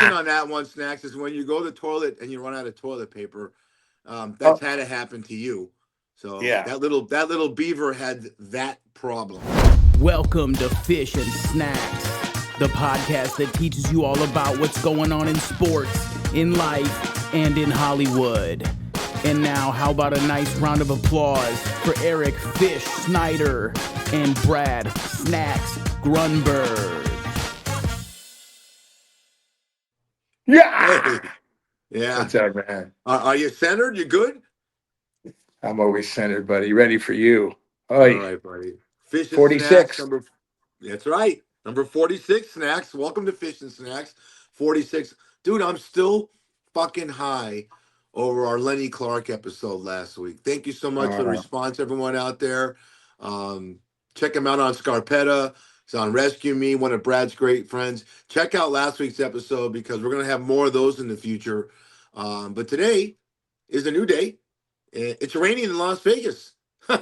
lesson on that one, Snacks, is when you go to the toilet and you run out of toilet paper. That's Oh, had to happen to you. So yeah. that little beaver had that problem. Welcome to Fish and Snacks, the podcast that teaches you all about what's going on in sports, in life, and in Hollywood. And now, how about a nice round of applause for Eric Fish Snyder and Brad Snacks Grunberg. Yeah. Hey, yeah. What's up, man? Are you centered? You good? I'm always centered, buddy. Ready for you. All Oi, right, buddy. Fish and Snacks 46. number. That's right. Number 46, Snacks. Welcome to Fish and Snacks 46. Dude, I'm still fucking high over our Lenny Clark episode last week. Thank you so much for the Uh, response, everyone out there. Um, check him out on Scarpetta. He's on Rescue Me, one of Brad's great friends. Check out last week's episode because we're going to have more of those in the future. But today is a new day. It's raining in Las Vegas on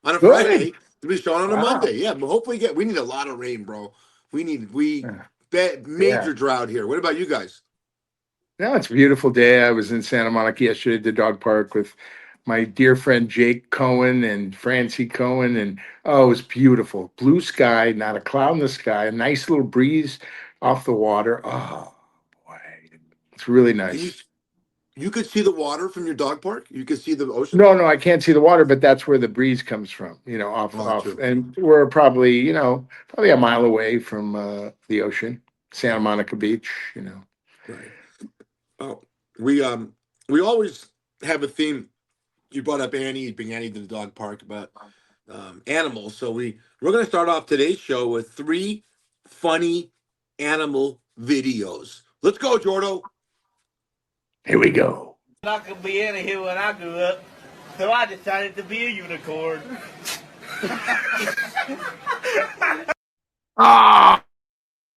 a Good. Friday. To be showing on a Wow. Monday. Yeah, but hopefully we need a lot of rain, bro. We Yeah. major drought here. What about you guys? No, it's a beautiful day. I was in Santa Monica yesterday at the dog park with my dear friend Jake Cohen and Francie Cohen. And oh, it was beautiful. Blue sky, not a cloud in the sky, a nice little breeze off the water. Oh, boy. It's really Can nice. you could see the water from your dog park? You could see the ocean? No, no, I can't see the water, but that's where the breeze comes from, Oh, off. true. And we're probably, probably a mile away from the ocean, Santa Monica Beach. Right. Oh, we always have a theme. You brought up Annie, being Annie to the dog park about animals. So we're gonna start off today's show with three funny animal videos. Let's go, Jordo. Here we go. Not gonna be any here when I grew up, so I decided to be a unicorn. Ah!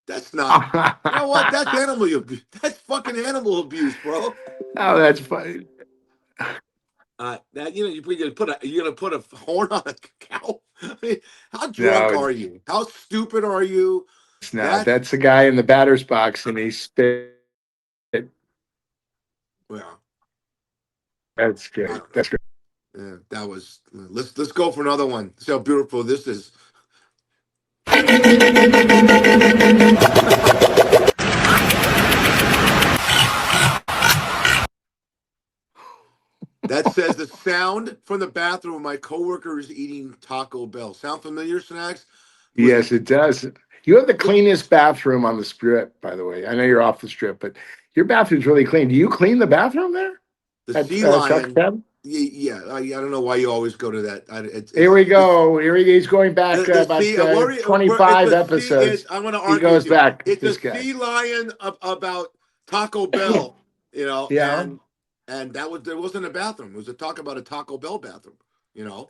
That's not. You know what? That's animal abuse. That's fucking animal abuse, bro. Oh, that's funny. That you're gonna put a horn on a cow. I mean, how drunk No, are you? How stupid are you? it's not. That That's the guy in the batter's box, and he spit. well, That's I good. don't know. That's good. Yeah, that was. Let's go for another one. See how beautiful this is. That says the sound from the bathroom. My coworker is eating Taco Bell. Sound familiar, Snacks? Was Yes, it does. You have the cleanest bathroom on the strip, by the way. I know you're off the strip, but your bathroom's really clean. Do you clean the bathroom there the at sea Chuck's lion? Cabin? Yeah, I don't know why you always go to that. Here we It's go. He's going back the about sea. It's 25 a sea. episodes. I'm going to He argue with goes you. back, It's a this guy. sea lion about Taco Bell. Yeah. And there wasn't a bathroom. It was a talk about a Taco Bell bathroom.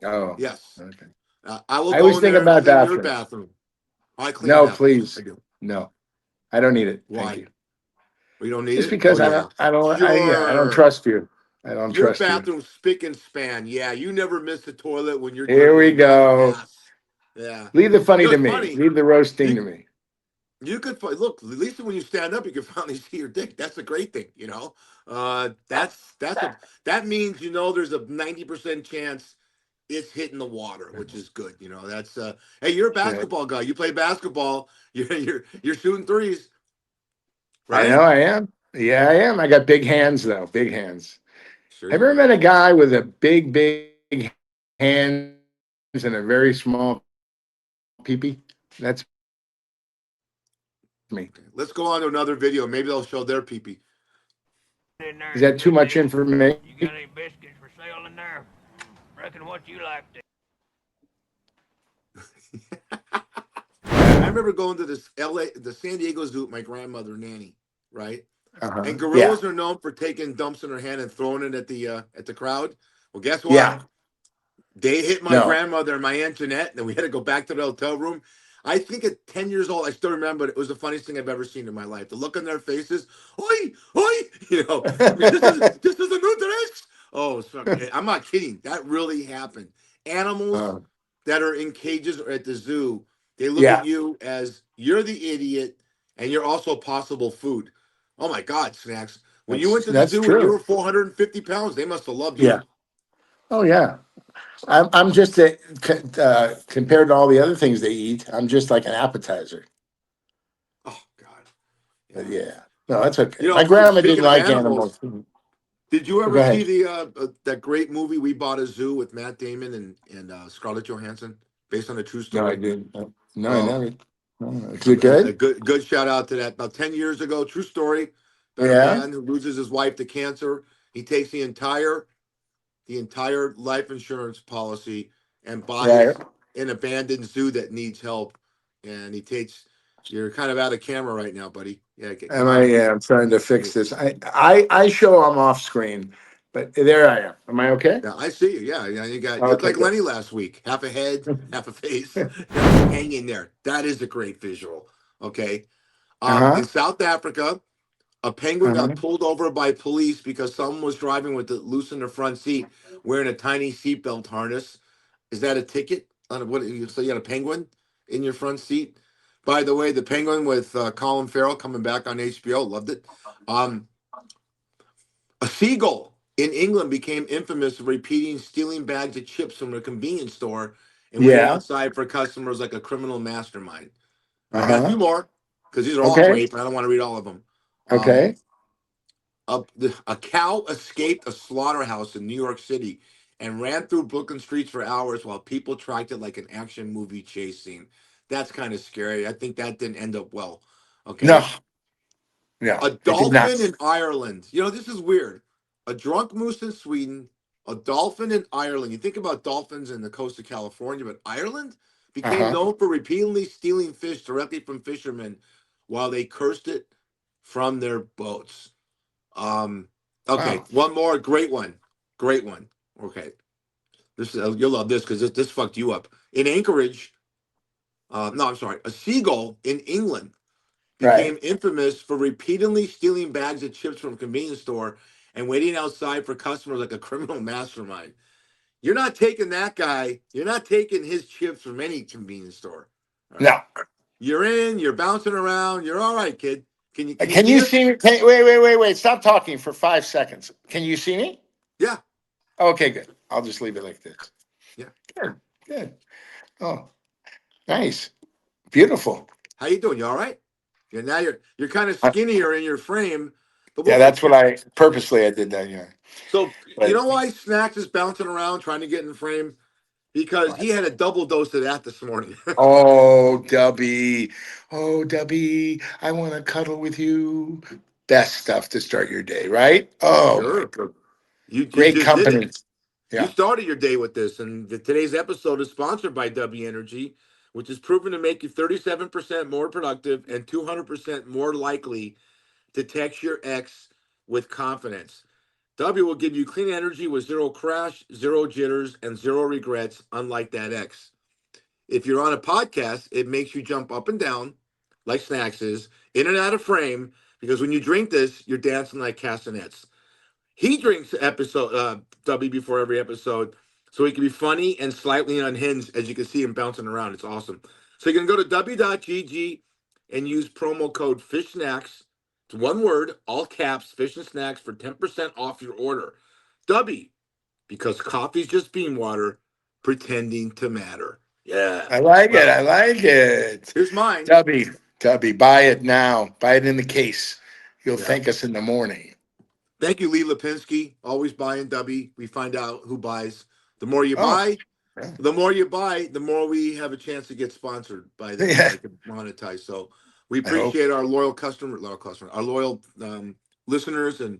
Oh, Yes. okay. I will I go always in think there and about clean your bathrooms. bathroom. I clean No, bathrooms. I please. do. No, I don't need it. Thank Why? you. We don't need Just it. Oh because yeah. I don't Sure. trust you. I don't Your trust you. bathroom's spick and span. Yeah, you never miss the toilet when you're Here we dribbling that go. ass. Yeah. Leave the funny to It's me. funny. Leave the roasting You to me. you could look. At least when you stand up, you can finally see your dick. That's a great thing. That means there's a 90% chance it's hitting the water, which is good. That's hey, you're a Yeah. basketball guy. You play basketball. You're shooting threes, I know right? I am. Yeah, I am. I got big hands though. Big hands. Sure Have you you ever do. met a guy with a big hands and a very small peepee? That's me. Okay. Let's go on to another video. Maybe they'll show their peepee. In there Is and that too said, much "Hey, information? you got any biscuits for sale in there? Reckon what you like to." I remember going to the San Diego Zoo with my grandmother Nanny, right? Uh-huh. And Yeah. gorillas are known for taking dumps in their hand and throwing it at the crowd. Well, guess what? Yeah. They hit my No. grandmother and my Aunt Jeanette, and then we had to go back to the hotel room. I think at 10 years old, I still remember it was the funniest thing I've ever seen in my life. The look on their faces, oi, oi, this is a new dress. Oh, I'm not kidding. That really happened. Animals Uh, that are in cages or at the zoo, they look at yeah. you as you're the idiot and you're also possible food. Oh my God, Snacks. When you went to the That's zoo and you true. were 450 pounds, they must have loved you. Yeah. Oh yeah. I'm just compared to all the other things they eat. I'm just like an appetizer. Oh God. But Yeah. yeah. No, that's okay. You My know, grandma speaking didn't of like animals, animals. did you Go ever see ahead. the that great movie We Bought a Zoo with Matt Damon and Scarlett Johansson, based on a true No, I story? didn't. No, I Oh, never. Oh, is it good? a good shout out to that. About 10 years ago, true story about a Yeah. man who loses his wife to cancer. He takes the entire life insurance policy and Right. buys an abandoned zoo that needs help. And he takes. You're kind of out of camera right now, buddy. Yeah, Am I? Yeah, I'm trying to fix this. I show I'm off screen, but there I am. Am I okay? yeah, I see you. Yeah, yeah. You look Okay, like good. Lenny last week. Half a head, half a face, hanging there. That is a great visual. Okay. Uh-huh. In South Africa, a penguin got Uh-huh. pulled over by police because someone was driving with it loose in the front seat, wearing a tiny seatbelt harness. Is that a ticket? So you got a penguin in your front seat? By the way, the penguin with Colin Farrell coming back on HBO, loved it. Um, a seagull in England became infamous for repeating stealing bags of chips from a convenience store and waiting Yeah. outside for customers like a criminal mastermind. I got a Uh-huh. few more because these are all Okay. great, but I don't want to read all of them. Um, Okay. a cow escaped a slaughterhouse in New York City and ran through Brooklyn streets for hours while people tracked it like an action movie chase scene. That's kind of scary. I think that didn't end up well. No, Okay. no, A it did not. dolphin in Ireland. You know, this is weird. A drunk moose in Sweden, a dolphin in Ireland. You think about dolphins in the coast of California, but Ireland became Uh-huh. known for repeatedly stealing fish directly from fishermen while they cursed it from their boats. Okay, Wow. one more great one. Great one. Okay. This is you'll love this because this fucked you up. In Anchorage, no, I'm sorry, a seagull in England Right. became infamous for repeatedly stealing bags of chips from a convenience store and waiting outside for customers like a criminal mastermind. You're not taking that guy, you're not taking his chips from any convenience store. All right. No. You're in, you're bouncing around, you're all right, kid. Can you Can see you us? see me? Wait. Stop talking for 5 seconds. Can you see me? Yeah. Okay, good. I'll just leave it like this. Yeah. Good. Good. Oh, nice. Beautiful. How you doing? You all right? Yeah, now you're kind of Uh, skinnier in your frame, but we'll yeah, fix that's what that. I did that. Yeah. So you But know why Snacks is bouncing around trying to get in frame? Because he had a double dose of that this morning. oh, Dubby. Oh, Dubby. I want to cuddle with you. Best stuff to start your day, right? Oh my Sure. God. You Great just did it. company. You Yeah. started your day with this, and today's episode is sponsored by W Energy, which is proven to make you 37% more productive and 200% more likely to text your ex with confidence. W will give you clean energy with zero crash, zero jitters, and zero regrets, unlike that X. If you're on a podcast, it makes you jump up and down, like Snacks is, in and out of frame, because when you drink this, you're dancing like castanets. He drinks episode W before every episode, so he can be funny and slightly unhinged, as you can see him bouncing around. It's awesome. So you can go to w.gg and use promo code FISHSNACKS. It's one word, all caps, Fish and Snacks for 10% off your order. W, because coffee's just bean water pretending to matter. Yeah. I like it. Well, I like it. here's mine. Tubby, buy it now. Buy it in the case. You'll Yeah. thank us in the morning. Thank you, Lee Lipinski. Always buying W. We find out who buys. The more you Oh, buy, yeah. the more we have a chance to get sponsored by them, Yeah, like monetized. So we I hope. appreciate our our loyal listeners and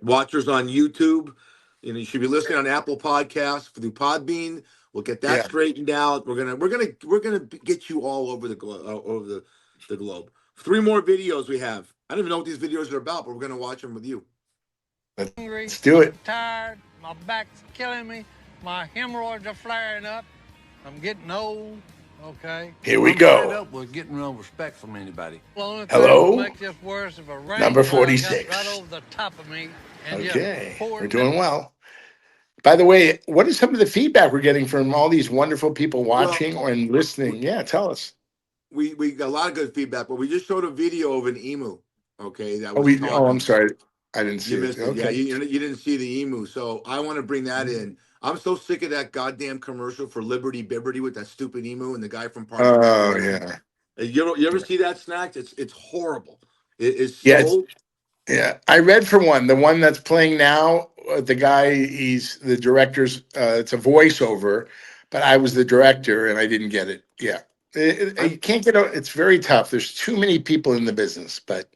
watchers on YouTube. You know, you should be listening on Apple Podcasts through Podbean. We'll get that Yeah. straightened out. We're gonna get you all over the the globe. 3 more videos we have. I don't even know what these videos are about, but we're gonna watch them with you. Let's do it. Tired, my back's killing me, my hemorrhoids are flaring up, I'm getting old, okay? Here we I'm fed go. up with getting no respect from anybody. The only Hello? thing that makes this worse if a rain Number cloud comes 46. right over the top of me and Okay, just pours we're doing well. By the way, what is some of the feedback we're getting from all these wonderful people Well, watching and listening? Yeah, tell us. we got a lot of good feedback, but we just showed a video of an emu. Okay, that Oh, was I'm talking. sorry. I didn't see You it. missed it. Yeah, Okay. you didn't see the emu. So I want to bring that in. I'm so sick of that goddamn commercial for Liberty Bibberty with that stupid emu and the guy from Parks and Oh, Recreation. yeah. You ever see that, Snacks? It's horrible. It is Yeah. so. Yeah. I read for one, the one that's playing now, the guy, he's the director's, it's a voiceover, but I was the director and I didn't get it. Yeah. You can't get out. It's very tough. There's too many people in the business, but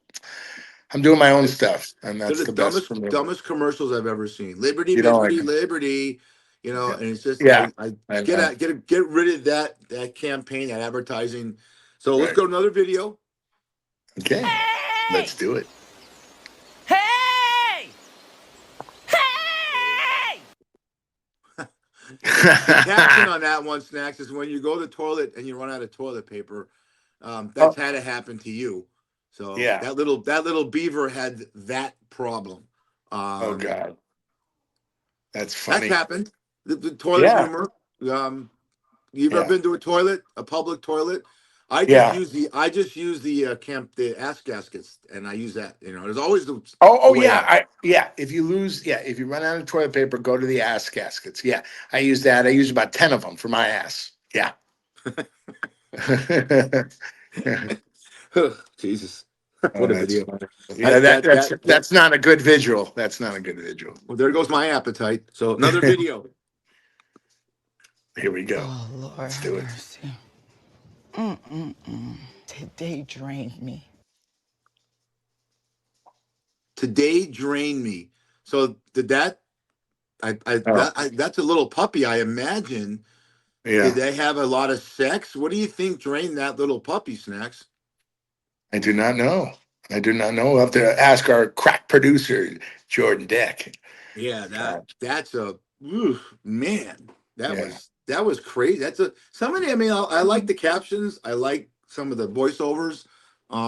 I'm doing my own stuff, and They're that's the the best for me. dumbest commercials I've ever seen. Liberty, You don't like Liberty, them. Liberty. Yeah. And it's just Yeah. I I get know. at get rid of that campaign, that advertising. So let's Right. go to another video. Okay. Let's do it. Hey! Hey! Caption on that one, Snacks, is when you go to the toilet and you run out of toilet paper. That's had to happen to you. So Yeah. that little beaver had that problem. Oh God. That's That's funny. happened. The toilet Yeah. humor. You've ever Yeah. been to a public toilet? I Yeah. just use the ass gaskets, and I use that. There's always the Oh way yeah. out. If you run out of toilet paper, go to the ass gaskets. Yeah. I use that. I use about 10 of them for my ass. Yeah. Jesus, Oh, what a that's video! funny. Yeah, that's not a good visual. That's not a good visual. Well, there goes my appetite. So another video. Here we go. Oh, Lord, Let's have do it. mercy. Today drained me. Today drained me. So did that? That's a little puppy, I imagine. Yeah. Did they have a lot of sex? What do you think drained that little puppy, Snacks? I do not know. We'll have to ask our crack producer, Jordan Deck. Yeah, God. that's man. Yeah. That was crazy. Somebody. I mean, I like the captions. I like some of the voiceovers.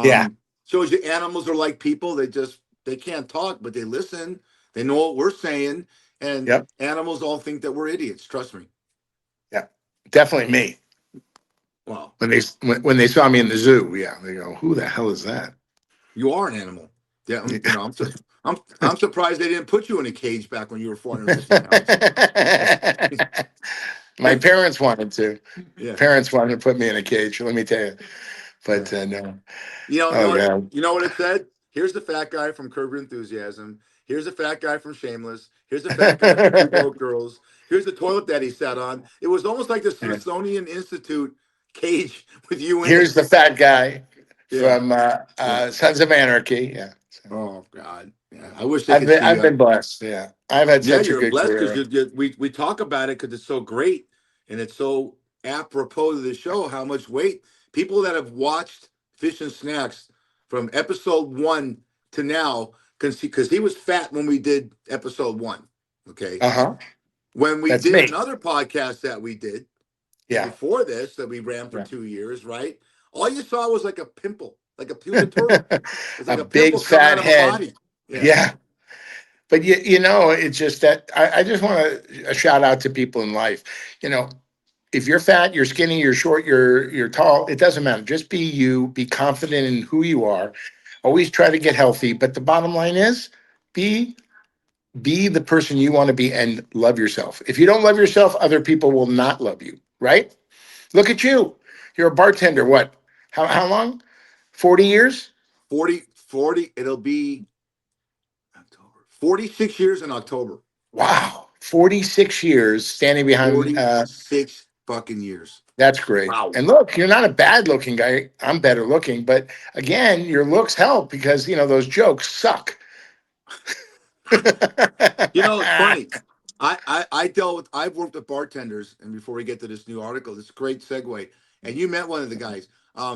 Yeah. Shows you animals are like people. They can't talk, but they listen. They know what we're saying, and Yep. animals all think that we're idiots. Trust me. Yeah. Definitely me. Wow, When they saw me in the zoo, yeah, they go, "Who the hell is that?" you are an animal. Yeah, I'm surprised they didn't put you in a cage back when you were 450 pounds. My parents wanted to. Yeah. Parents wanted to put me in a cage. Let me tell you, but no. You know what it said? Here's the fat guy from Curb Your Enthusiasm. Here's the fat guy from Shameless. Here's the fat guy from Two Broke Girls. Here's the toilet that he sat on. It was almost like the Smithsonian Institute cage with you in Here's it. the fat guy Yeah. from Sons of Anarchy. Yeah. So, Oh God. Yeah. I wish they I've could been see I've been blessed. Yeah. I've had Yeah, such a you're good blessed career. because we talk about it because it's so great and it's so apropos to the show. How much weight people that have watched Fish and Snacks from episode 1 to now can see, because he was fat when we did episode 1. Okay, Uh-huh. when we That's did me. another podcast that we did Yeah. before this that we ran for Yeah. 2 years, right? All you saw was like a pimple, like a pubic turtle. It's like A a big pimple coming fat out of head. a body. Yeah. But it's just that I just want a shout out to people in life. If you're fat, you're skinny, you're short, you're tall, it doesn't matter. Just be you, be confident in who you are. Always try to get healthy. But the bottom line is be the person you want to be and love yourself. If you don't love yourself, other people will not love you, right? Look at you. You're a bartender. What? How long? 40 years? 40, it'll be October. 46 years in October. Wow. 46 years standing behind 46 fucking years. That's great. Wow. And look, you're not a bad looking guy. I'm better looking, but again, your looks help because those jokes suck. It's funny. I've worked with bartenders, and before we get to this new article, this is a great segue. And you met one of the guys,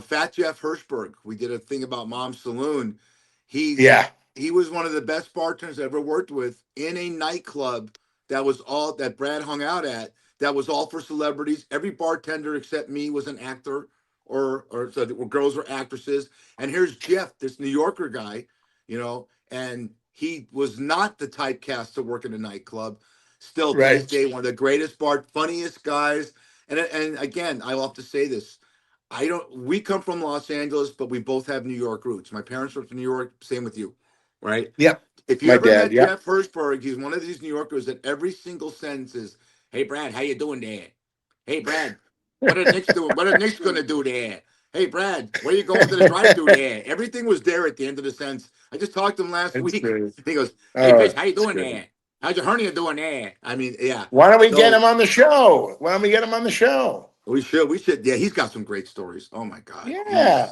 Fat Jeff Hirschberg. We did a thing about Mom's Saloon. He was one of the best bartenders I ever worked with in a nightclub that Brad hung out at. That was all for celebrities. Every bartender except me was an actor, or girls were actresses. And here's Jeff, this New Yorker guy, and he was not the typecast to work in a nightclub. Still to this day, one of the greatest funniest guys. And again, I will have to say this. We come from Los Angeles, but we both have New York roots. My parents were from New York. Same with you, right? Yep. If you My ever dad. met Yep. Jeff Hirschberg, he's one of these New Yorkers that every single sentence is, "Hey Brad, how you doing there? Hey Brad, what are Knicks doing? What are Knicks gonna do there? Hey Brad, where you going to the drive-through there?" Everything was there at the end of the sentence. I just talked to him last That's week. great. He goes, "Hey Oh, Fish, how you that's doing great. there? How's your hernia doing there?" I mean, yeah. Why don't we get So him on the show? Why don't we get him on the show? we should. Yeah, he's got some great stories. Oh my God. Yeah.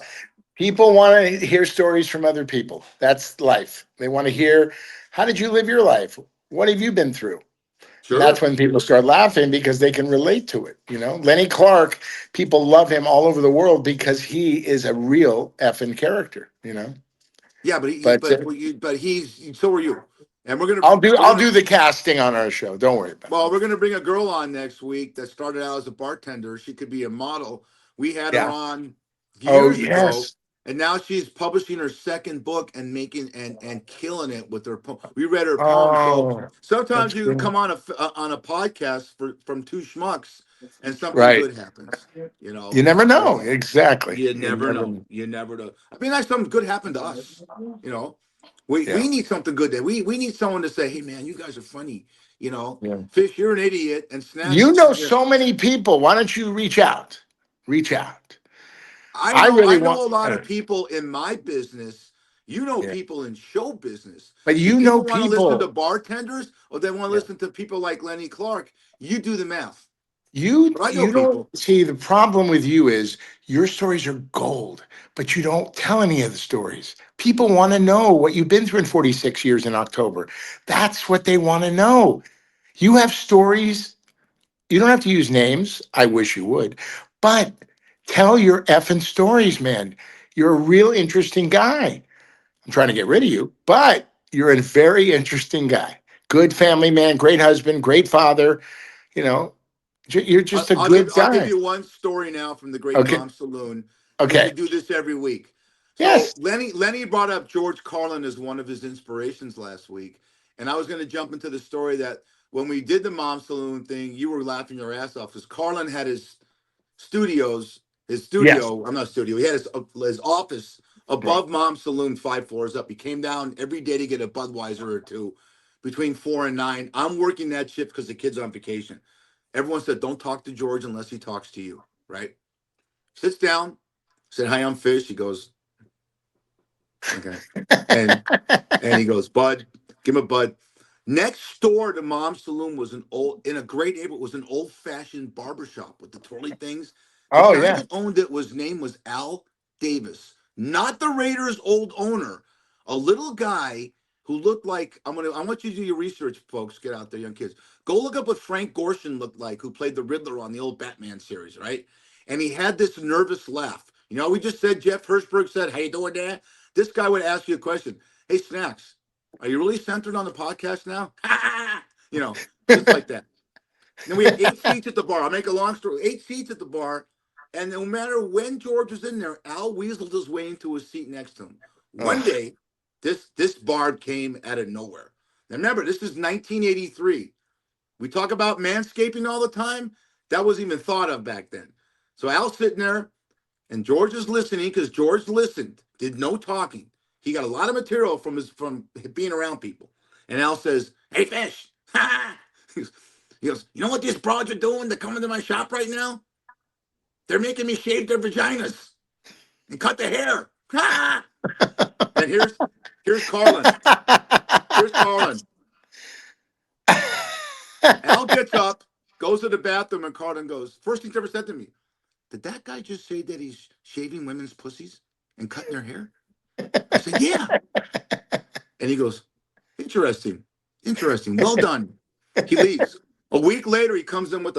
People want to hear stories from other people. That's life. They want to hear, how did you live your life? What have you been through? And that's Sure. when people start laughing because they can relate to it. Lenny Clark, people love him all over the world because he is a real effing character. Yeah, But but he's so are you. And I'll do the casting on our show. Don't worry about well, it. we're gonna bring a girl on next week that started out as a bartender. She could be a model. We had her Yeah. on Oh, years ago, yes. and now she's publishing her second book and making and killing it with her. We read her poems. So Oh, sometimes that's you can good. come on a podcast from two schmucks, and something Right. good happens. You never know. So Exactly. you You never never know. know. You never know. I mean, like something good happened to us. You know, Yeah. we need something good there. We need someone to say, "Hey, man, you guys are funny." Yeah. Fish, you're an idiot, and Snacks. You know so many people. Why don't you reach out? Reach out. I I really know want. a lot of people in my business. You know Yeah. people in show business. But Do you know people want to listen to people. bartenders or they want to Yeah. listen to people like Lenny Clark? You do the math. You But I know you don't people. see the problem with you is your stories are gold, but you don't tell any of the stories. People want to know what you've been through in 46 years in October. That's what they want to know. You have stories. You don't have to use names. I wish you would, but tell your effing stories, man. You're a real interesting guy. I'm trying to get rid of you, but you're a very interesting guy. Good family man, great husband, great father. You know, you're just a good I'll give guy. you one story now from the Great Okay. Mom Saloon because we Okay. do this every week. So Yes. Lenny brought up George Carlin as one of his inspirations last week, and I was going to jump into the story that when we did the Mom Saloon thing, you were laughing your ass off because Carlin had his Yes. studio. I'm not studio. He had his office Right. above Mom Saloon, 5 floors up. He came down every day to get a Budweiser or two between 4 and 9. I'm working that shift because the kid's on vacation. Everyone said, "Don't talk to George unless he talks to you." Right? Sits down, said, "Hi, I'm Fish." He goes, "Okay," and he goes, "Bud, give him a bud." Next door to Mom's Saloon was in a great neighborhood, was an old fashioned barbershop with the twirly things. The Oh guy yeah. that owned it name was Al Davis, not the Raiders' old owner, a little guy who looked like I want you to do your research, folks. Get out there, young kids. Go look up what Frank Gorshin looked like, who played the Riddler on the old Batman series, right? And he had this nervous laugh. We just said Jeff Hirschberg said, "How you doing there?" This guy would ask you a question. "Hey, Snacks, are you really centered on the podcast now?" Just like that. And then we had 8 seats at the bar. I'll make a long story. 8 seats at the bar. And no matter when George was in there, Al weaseled his way into a seat next to him. One Ugh. day, this bar came out of nowhere. Now remember, this is 1983. We talk about manscaping all the time. That wasn't even thought of back then. So Al's sitting there, and George is listening because George listened, did no talking. He got a lot of material from being around people. And Al says, "Hey, Fish." He goes, "You know what these broads are doing to come into my shop right now? They're making me shave their vaginas and cut the hair." And here's Carlin. Here's Carlin. Al gets up, goes to the bathroom, and Carlin goes, first thing he ever said to me, "Did that guy just say that he's shaving women's pussies and cutting their hair?" I said, "Yeah." And he goes, Interesting. Well done." He leaves. A week later, he comes in with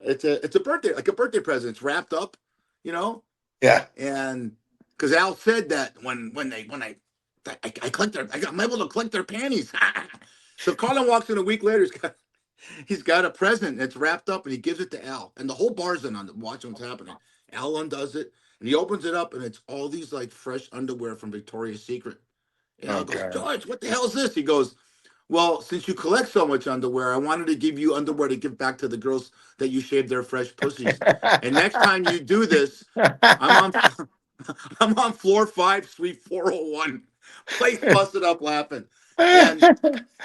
it's a birthday, like a birthday present. It's wrapped up, you know? Yeah. And because Al said that when I clicked I'm able to click their panties. So Carlin walks in a week later, he's got a present that's wrapped up and he gives it to Al. And the whole bar's in on it, watching what's happening. Al undoes it and he opens it up and it's all these like fresh underwear from Victoria's Secret. And Al goes, Okay. "George, what the hell is this?" He goes, Well, since you collect so much underwear, I wanted to give you underwear to give back to the girls that you shaved their fresh pussies. And next time you do this, I'm on I'm on floor 5, suite 401. Place busted up laughing.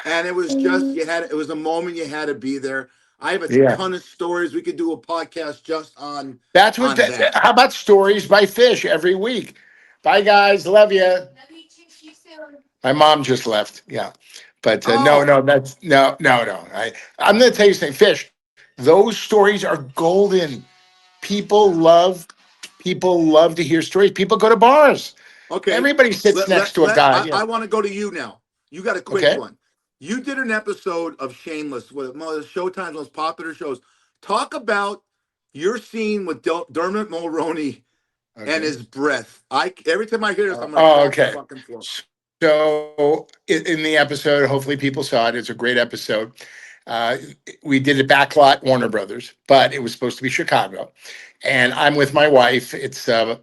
And it was just it was a moment you had to be there. I have a Yeah. ton of stories. We could do a podcast just That's what. on that. How about stories by Fish every week? Bye, guys. Love you. My mom just left. Yeah, but no, Oh, no, that's no. I'm going to tell you something. Fish. Those stories are golden. People love. People love to hear stories. People go to bars. okay. Everybody sits next to a guy. I want to go to you now. You got a quick Okay. one. You did an episode of Shameless, one of Showtime's most popular shows. Talk about your scene with Dermot Mulroney and Okay. his breath. Every time I hear this, I'm gonna Oh, fall off the okay. fucking floor. So in the episode, hopefully people saw it. It's a great episode. Uh, we did it backlot Warner Brothers, but it was supposed to be Chicago, and I'm with my wife. It's our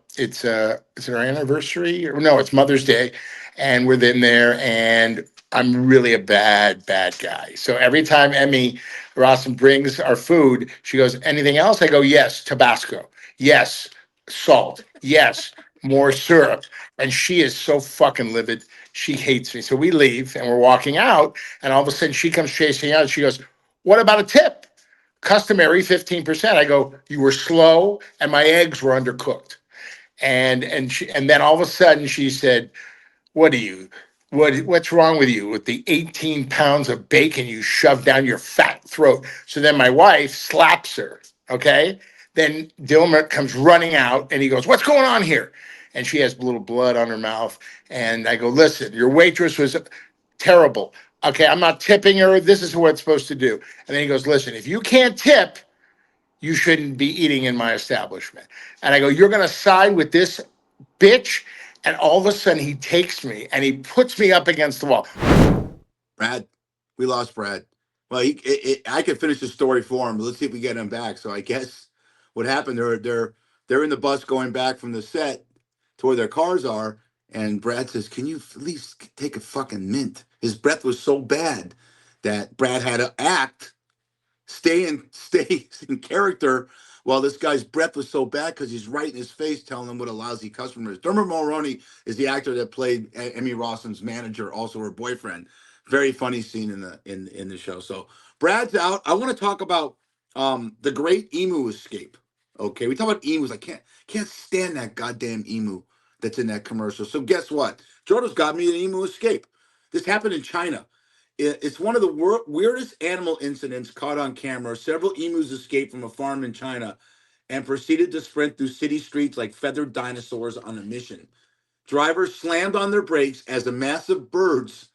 anniversary, or no, it's Mother's Day, and we're in there, and I'm really a bad guy. So every time Emmy Rossum brings our food, she goes, "Anything else?" I go, "Yes, Tabasco. Yes, salt. Yes, more syrup." And she is so fucking livid. She hates me. So we leave and we're walking out, and all of a sudden she comes chasing out. She goes, "What about a tip? Customary 15%." I go, "You were slow and my eggs were undercooked." And then all of a sudden she said, "What do you what's wrong with you with the 18 pounds of bacon you shoved down your fat throat?" So then my wife slaps her. Okay. Then Dilmer comes running out and he goes, "What's going on here?" And she has a little blood on her mouth. And I go, "Listen, your waitress was terrible. Okay, I'm not tipping her. This is what it's supposed to do." And then he goes, "Listen, if you can't tip, you shouldn't be eating in my establishment." And I go, "You're going to side with this bitch?" And all of a sudden he takes me and he puts me up against the wall. Brad, we lost Brad. Well, I could finish the story for him, but let's see if we get him back. So I guess what happened? They're in the bus going back from the set to where their cars are, and Brad says, "Can you at least take a fucking mint?" His breath was so bad that Brad had to stay in character while this guy's breath was so bad because he's right in his face telling him what a lousy customer is. Dermot Mulroney is the actor that played Emmy Rossum's manager, also her boyfriend. Very funny scene in the show. So Brad's out. I want to talk about the Great Emu Escape. Okay, we talk about emus. I can't stand that goddamn emu that's in that commercial. So guess what? Jordan's got me an emu escape. This happened in China. It's one of the weirdest animal incidents caught on camera. Several emus escaped from a farm in China and proceeded to sprint through city streets like feathered dinosaurs on a mission. Drivers slammed on their brakes as the massive birds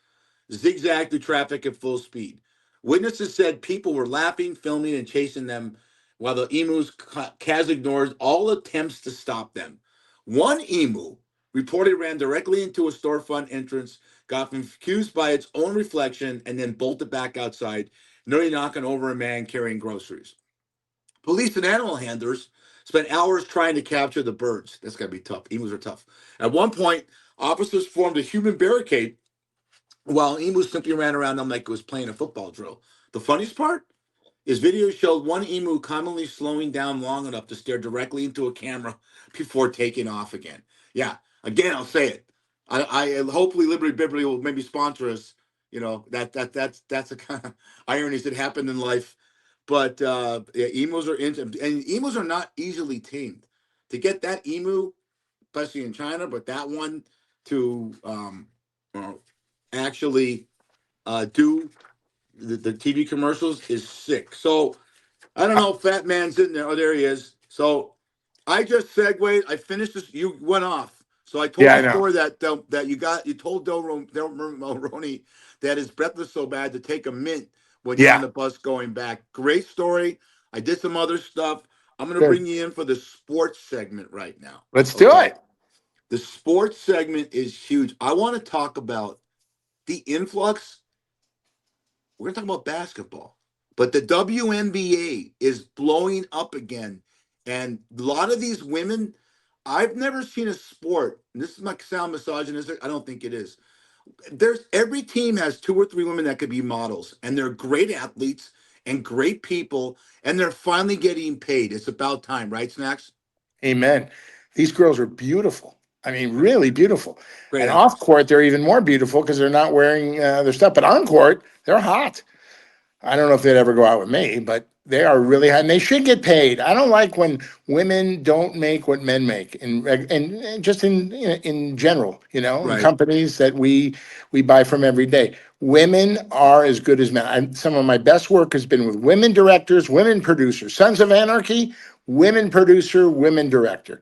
zigzagged through traffic at full speed. Witnesses said people were laughing, filming, and chasing them while the emus ignored all attempts to stop them. One emu reportedly ran directly into a storefront entrance, got confused by its own reflection, and then bolted back outside, nearly knocking over a man carrying groceries. Police and animal handlers spent hours trying to capture the birds. That's got to be tough. Emus are tough. At one point, officers formed a human barricade while emus simply ran around them like it was playing a football drill. The funniest part is video showed one emu commonly slowing down long enough to stare directly into a camera before taking off again. Yeah, again, I'll say it. I hopefully Liberty Bibley will maybe sponsor us. You know that's the kind of ironies that happen in life. But yeah, emus are and emus are not easily tamed. To get that emu, especially in China, but that one to uh, actually do the TV commercials is sick. So I don't know if Fat Man's in there. Oh, there he is. So I just segued. I finished this. You went off. So I told Yeah, I the know. story that you told Del Mulroney that his breath was so bad to take a mint when you're on Yeah. the bus going back. Great story. I did some other stuff. I'm going to Good. bring you in for the sports segment right now. Let's do Okay. it. The sports segment is huge. I want to talk about the influx. We're going to talk about basketball, but the WNBA is blowing up again. And a lot of these women, I've never seen a sport, and this might sound misogynistic, I don't think it is. Every team has 2 or 3 women that could be models, and they're great athletes and great people, and they're finally getting paid. It's about time, right, Snacks? Amen. These girls are beautiful. I mean, really beautiful. Great And off athletes. court, they're even more beautiful because they're not wearing their stuff. But on court, they're hot. I don't know if they'd ever go out with me, but they are really hot, and they should get paid. I don't like when women don't make what men make, and just in general, in Right. companies that we buy from every day. Women are as good as men. Some of my best work has been with women directors, women producers. Sons of Anarchy, women producer, women director.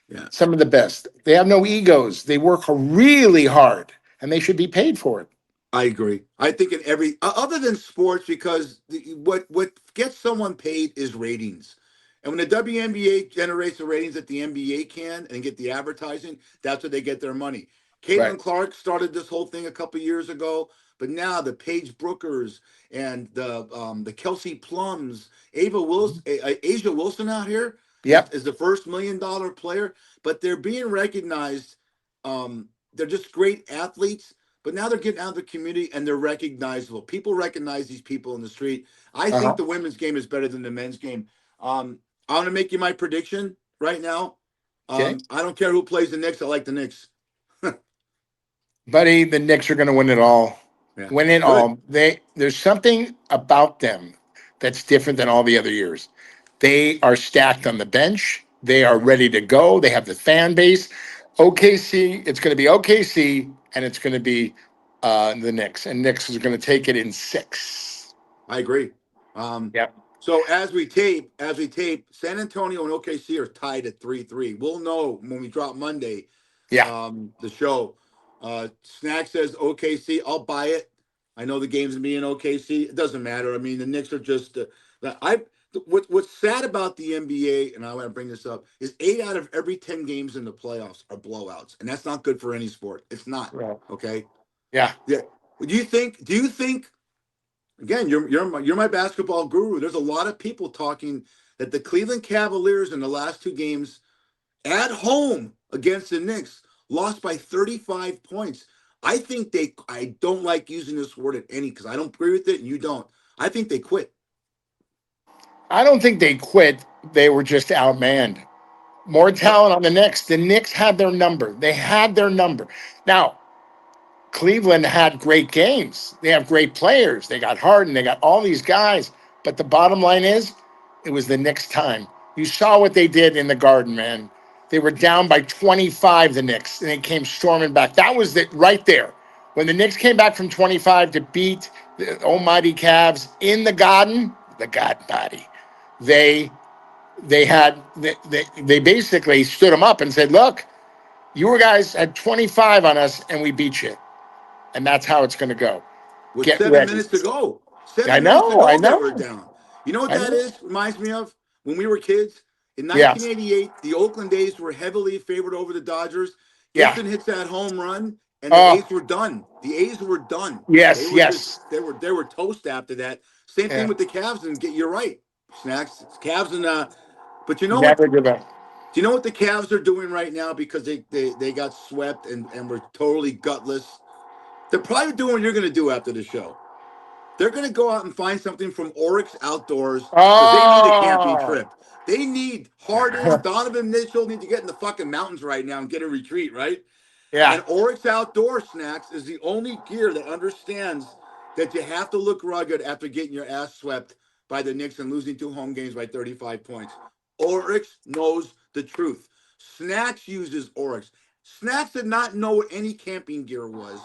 Yeah. Some of the best. They have no egos. They work really hard, and they should be paid for it. I agree. I think in every other than sports, because what gets someone paid is ratings. And when the WNBA generates the ratings that the NBA can and get the advertising, that's where they get their money. Right. Caitlin Clark started this whole thing a couple years ago, but now the Paige Brookers and the Kelsey Plums, Asia Wilson out here Yep. is the first $1 million player, but they're being recognized. They're just great athletes. But now they're getting out of the community and they're recognizable. People recognize these people in the street. I Uh-huh. think the women's game is better than the men's game. I want to make you my prediction right now. Okay. I don't care who plays the Knicks. I like the Knicks. Buddy, the Knicks are going to win it all. Yeah. Win it Good. all. There's something about them that's different than all the other years. They are stacked on the bench. They are ready to go. They have the fan base. OKC, it's going to be OKC, and it's going to be the Knicks. And Knicks is going to take it in 6. I agree. Yep. So as we tape, San Antonio and OKC are tied at 3-3. We'll know when we drop Monday. Yeah. The show. Snack says OKC. I'll buy it. I know the game's gonna be in OKC. It doesn't matter. I mean, the Knicks are just. What's sad about the NBA, and I want to bring this up, is 8 out of every 10 games in the playoffs are blowouts, and that's not good for any sport. It's not. Right. Okay. Yeah. Yeah. Do you think? Again, you're my basketball guru. There's a lot of people talking that the Cleveland Cavaliers in the last 2 games at home against the Knicks lost by 35 points. I don't like using this word at any because I don't agree with it and you don't. I think they quit. I don't think they quit. They were just outmanned. More talent on the Knicks. The Knicks had their number. They had their number. Now, Cleveland had great games. They have great players. They got Harden. They got all these guys. But the bottom line is, it was the Knicks' time. You saw what they did in the Garden, man. They were down by 25, the Knicks, and they came storming back. That was it right there. When the Knicks came back from 25 to beat the almighty Cavs in the Garden body, they basically stood them up and said, look, you guys had 25 on us, and we beat you. And that's how it's going to go. With Get 7 ready. minutes to go. 7 I minutes to know, go, I they know. were down. You know what I that know. is? Reminds me of when we were kids. In Yeah. 1988, the Oakland A's were heavily favored over the Dodgers. Yeah. Gibson hits that home run, and the Oh. A's were done. The A's were done. Yes, They were yes. they were toast after that. Same Yeah. thing with the Cavs. And you're right, Snacks. Cavs and but you know what? Never give up. Do you know what the Cavs are doing right now because they got swept and were totally gutless? They're probably doing what you're going to do after the show. They're going to go out and find something from Oryx Outdoors because they need a camping trip. They need Harden, Donovan Mitchell need to get in the fucking mountains right now and get a retreat, right? Yeah. And Oryx Outdoor Snacks is the only gear that understands that you have to look rugged after getting your ass swept by the Knicks and losing 2 home games by 35 points. Oryx knows the truth. Snacks uses Oryx. Snacks did not know what any camping gear was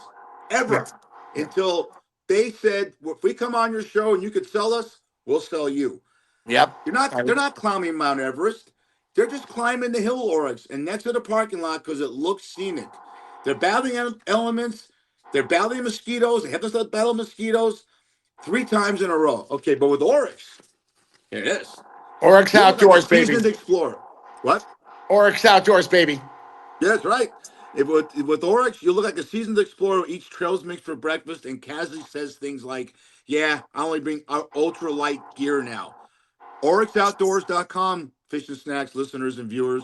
ever until they said, well, if we come on your show and you could sell us, we'll sell you. Yep. They're not climbing Mount Everest. They're just climbing the hill Oryx and next to the parking lot because it looks scenic. They're battling elements. They're battling mosquitoes. They have to battle mosquitoes 3 times in a row. Okay, but with Oryx, here it is. Oryx You look like a Outdoors, baby. seasoned explorer. What? Oryx Outdoors, baby. Yeah, that's right. With Oryx, you look like a seasoned explorer who eats trails mix for breakfast and casually says things like, yeah, I only bring ultra light gear now. OryxOutdoors.com, Fish and Snacks listeners and viewers.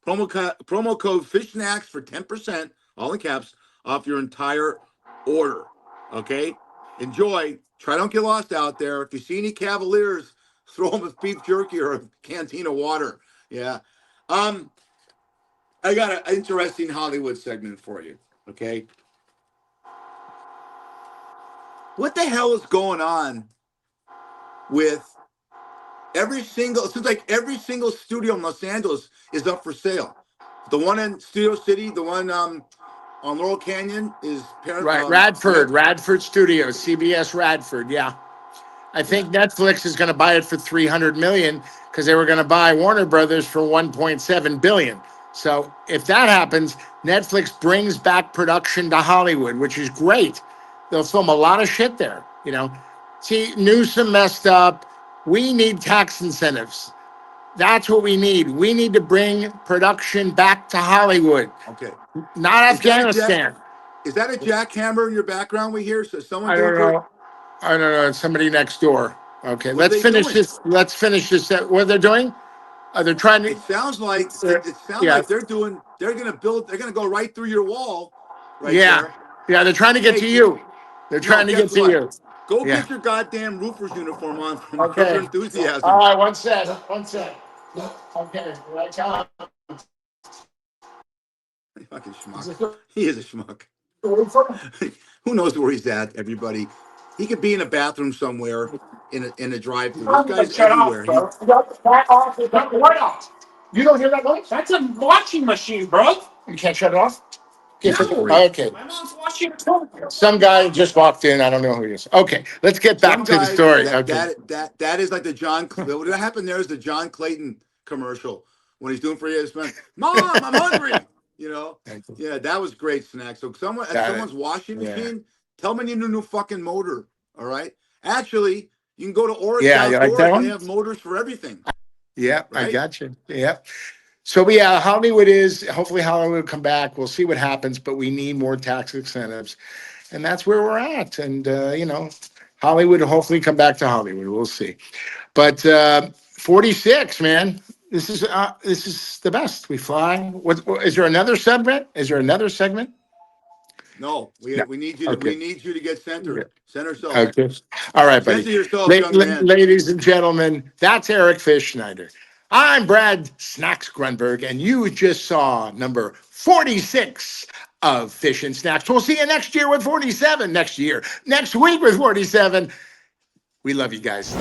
Promo code Fish Snacks for 10%, all in caps, off your entire order. Okay? Enjoy. Try don't get lost out there. If you see any Cavaliers, throw them a beef jerky or a canteen of water. Yeah. I got an interesting Hollywood segment for you. Okay. What the hell is going on with it seems like every single studio in Los Angeles is up for sale. The one in Studio City, the one on Laurel Canyon is Right, Radford Studios, CBS Radford. Yeah, I think Netflix is going to buy it for $300 million because they were going to buy Warner Brothers for $1.7 billion. So if that happens, Netflix brings back production to Hollywood, which is great. They'll film a lot of shit there. See, Newsom messed up. We need tax incentives. That's what we need. We need to bring production back to Hollywood, Okay. not Afghanistan. Is that a jackhammer in your background we hear? So someone I doing don't know. I don't know. It's somebody next door. Okay, What are let's they finish doing? this. Let's finish this. What they're doing? They're trying to. It sounds like Yeah. like they're gonna go right through your wall right Yeah. there. Yeah. They're trying to get Hey, to you. They're trying to get guess to what? you. Go Yeah. get your goddamn roofer's uniform on from Okay. Curb Enthusiasm. All right. One sec. Okay. Right on. Fucking schmuck. He is a schmuck. Who knows where he's at, everybody? He could be in a bathroom somewhere in a drive-through. This guy's Shut everywhere. off, bro. Back off. What off? You don't hear that noise? That's a washing machine, bro. You can't shut it off? Okay. My mom's washing the toilet. Some guy just walked in. I don't know who he is. Okay, let's get back Some to the guy story. that is like the John. What happened there is the John Clayton commercial when he's doing for ESPN. Mom, I'm hungry. Yeah, that was great, Snack. So someone's washing machine, tell them you need a new fucking motor. All right. Actually, you can go to Oris Outdoors. They have motors for everything. Yeah, right? I got you. Yeah. So hopefully Hollywood will come back. We'll see what happens, but we need more tax incentives. And that's where we're at. And, Hollywood will hopefully come back to Hollywood. We'll see. But 46, man, this is the best. We fly. What is there another segment? No, we need you. We need you to get centered. Center yourself. Okay. All right, buddy. Center yourself, young man. Ladies and gentlemen, that's Eric Fischneider. I'm Brad Snacks Grunberg, and you just saw number 46 of Fish and Snacks. We'll see you next year with 47. Next week with 47. We love you guys.